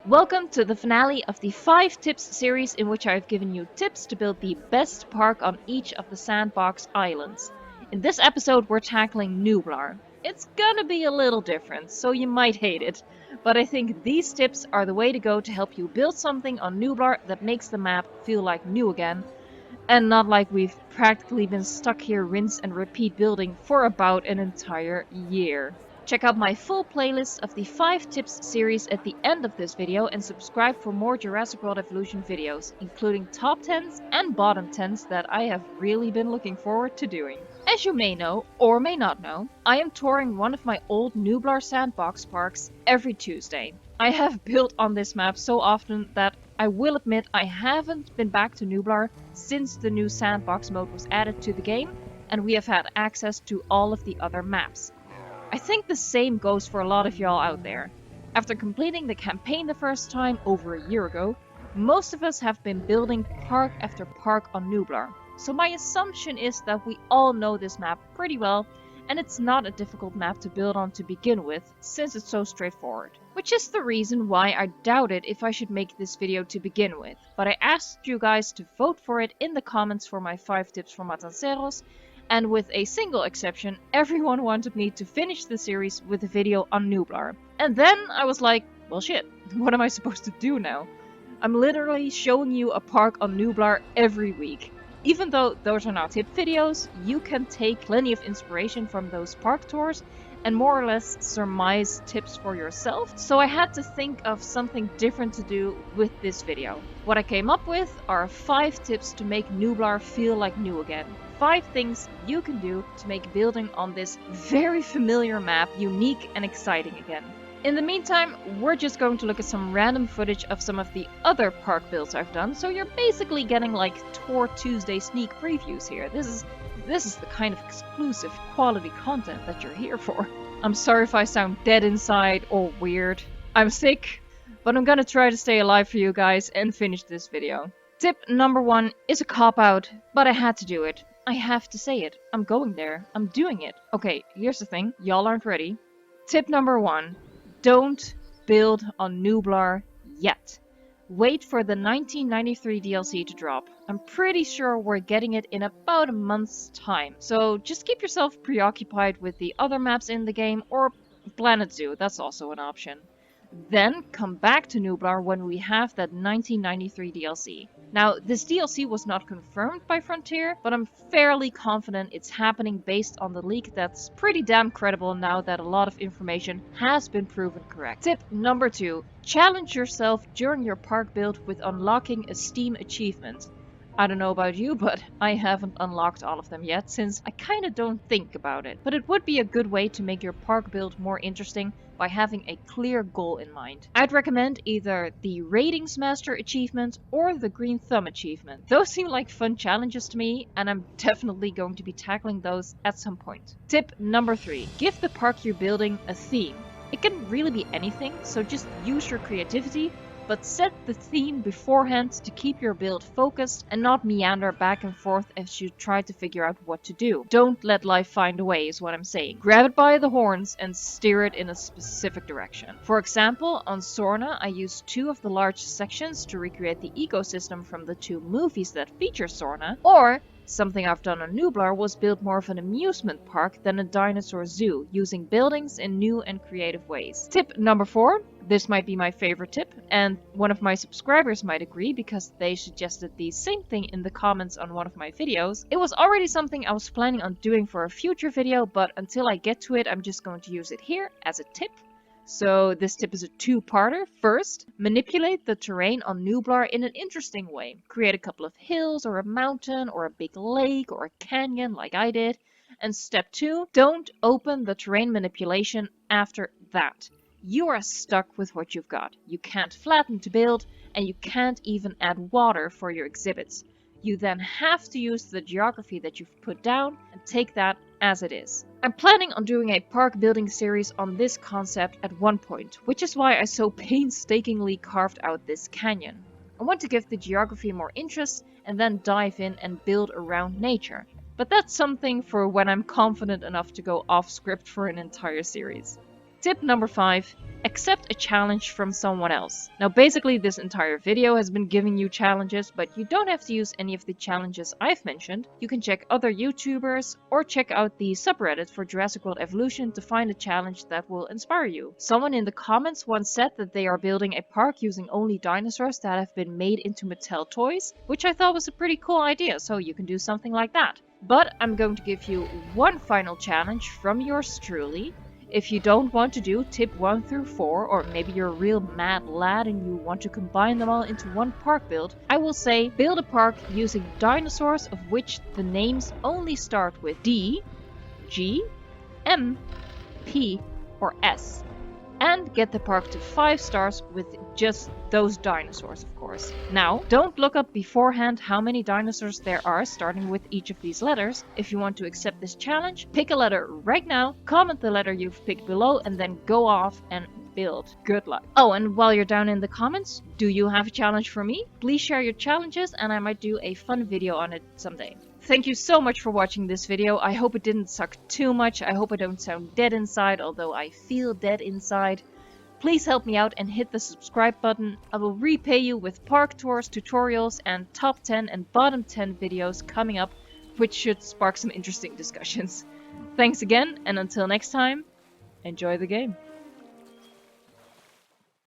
Welcome to the finale of the 5 tips series in which I've given you tips to build the best park on each of the sandbox islands. In this episode we're tackling Nublar. It's gonna be a little different, so you might hate it, but I think these tips are the way to go to help you build something on Nublar that makes the map feel like new again, and not like we've practically been stuck here rinse and repeat building for about an entire year. Check out my full playlist of the 5 tips series at the end of this video and subscribe for more Jurassic World Evolution videos, including top 10s and bottom 10s that I have really been looking forward to doing. As you may know, or may not know, I am touring one of my old Nublar sandbox parks every Tuesday. I have built on this map so often that I will admit I haven't been back to Nublar since the new sandbox mode was added to the game and we have had access to all of the other maps. I think the same goes for a lot of y'all out there. After completing the campaign the first time over a year ago, most of us have been building park after park on Nublar. So my assumption is that we all know this map pretty well, and it's not a difficult map to build on to begin with, since it's so straightforward. Which is the reason why I doubted if I should make this video to begin with, but I asked you guys to vote for it in the comments for my 5 tips for Matanceros, and with a single exception, everyone wanted me to finish the series with a video on Nublar. And then I was like, well shit, what am I supposed to do now? I'm literally showing you a park on Nublar every week. Even though those are not tip videos, you can take plenty of inspiration from those park tours and more or less surmise tips for yourself. So I had to think of something different to do with this video. What I came up with are 5 tips to make Nublar feel like new again. 5 things you can do to make building on this very familiar map unique and exciting again. In the meantime, we're just going to look at some random footage of some of the other park builds I've done, so you're basically getting like Tour Tuesday sneak previews here. This is the kind of exclusive quality content that you're here for. I'm sorry if I sound dead inside or weird. I'm sick, but I'm gonna try to stay alive for you guys and finish this video. Tip number 1 is a cop-out, but I had to do it. I have to say it. I'm going there. I'm doing it. Okay, here's the thing. Y'all aren't ready. Tip number 1. Don't build on Nublar yet. Wait for the 1993 DLC to drop. I'm pretty sure we're getting it in about a month's time. So just keep yourself preoccupied with the other maps in the game, or Planet Zoo, that's also an option. Then come back to Nublar when we have that 1993 DLC. Now, this DLC was not confirmed by Frontier, but I'm fairly confident it's happening based on the leak that's pretty damn credible now that a lot of information has been proven correct. Tip number 2. Challenge yourself during your park build with unlocking a Steam achievement. I don't know about you, but I haven't unlocked all of them yet, since I kinda don't think about it. But it would be a good way to make your park build more interesting by having a clear goal in mind. I'd recommend either the Ratings Master achievement or the Green Thumb achievement. Those seem like fun challenges to me, and I'm definitely going to be tackling those at some point. Tip number 3. Give the park you're building a theme. It can really be anything, so just use your creativity, but set the theme beforehand to keep your build focused and not meander back and forth as you try to figure out what to do. Don't let life find a way is what I'm saying. Grab it by the horns and steer it in a specific direction. For example, on Sorna I used 2 of the large sections to recreate the ecosystem from the 2 movies that feature Sorna, or something I've done on Nublar was build more of an amusement park than a dinosaur zoo, using buildings in new and creative ways. Tip number 4. This might be my favorite tip, and one of my subscribers might agree because they suggested the same thing in the comments on one of my videos. It was already something I was planning on doing for a future video, but until I get to it, I'm just going to use it here as a tip. So this tip is a 2-parter. First, manipulate the terrain on Nublar in an interesting way. Create a couple of hills or a mountain or a big lake or a canyon like I did. And step 2, don't open the terrain manipulation after that. You are stuck with what you've got. You can't flatten to build, and you can't even add water for your exhibits. You then have to use the geography that you've put down and take that as it is. I'm planning on doing a park building series on this concept at one point, which is why I so painstakingly carved out this canyon. I want to give the geography more interest and then dive in and build around nature. But that's something for when I'm confident enough to go off script for an entire series. Tip number 5. Accept a challenge from someone else. Now basically this entire video has been giving you challenges, but you don't have to use any of the challenges I've mentioned. You can check other YouTubers or check out the subreddit for Jurassic World Evolution to find a challenge that will inspire you. Someone in the comments once said that they are building a park using only dinosaurs that have been made into Mattel toys, which I thought was a pretty cool idea, so you can do something like that. But I'm going to give you one final challenge from yours truly. If you don't want to do tip 1 through 4, or maybe you're a real mad lad and you want to combine them all into one park build, I will say build a park using dinosaurs of which the names only start with D, G, M, P, or S. And get the park to 5 stars with just those dinosaurs, of course. Now, don't look up beforehand how many dinosaurs there are starting with each of these letters. If you want to accept this challenge, pick a letter right now, comment the letter you've picked below, and then go off and build. Good luck. Oh, and while you're down in the comments, do you have a challenge for me? Please share your challenges and I might do a fun video on it someday. Thank you so much for watching this video. I hope it didn't suck too much. I hope I don't sound dead inside, although I feel dead inside. Please help me out and hit the subscribe button. I will repay you with park tours, tutorials, and top 10 and bottom 10 videos coming up, which should spark some interesting discussions. Thanks again, and until next time, enjoy the game.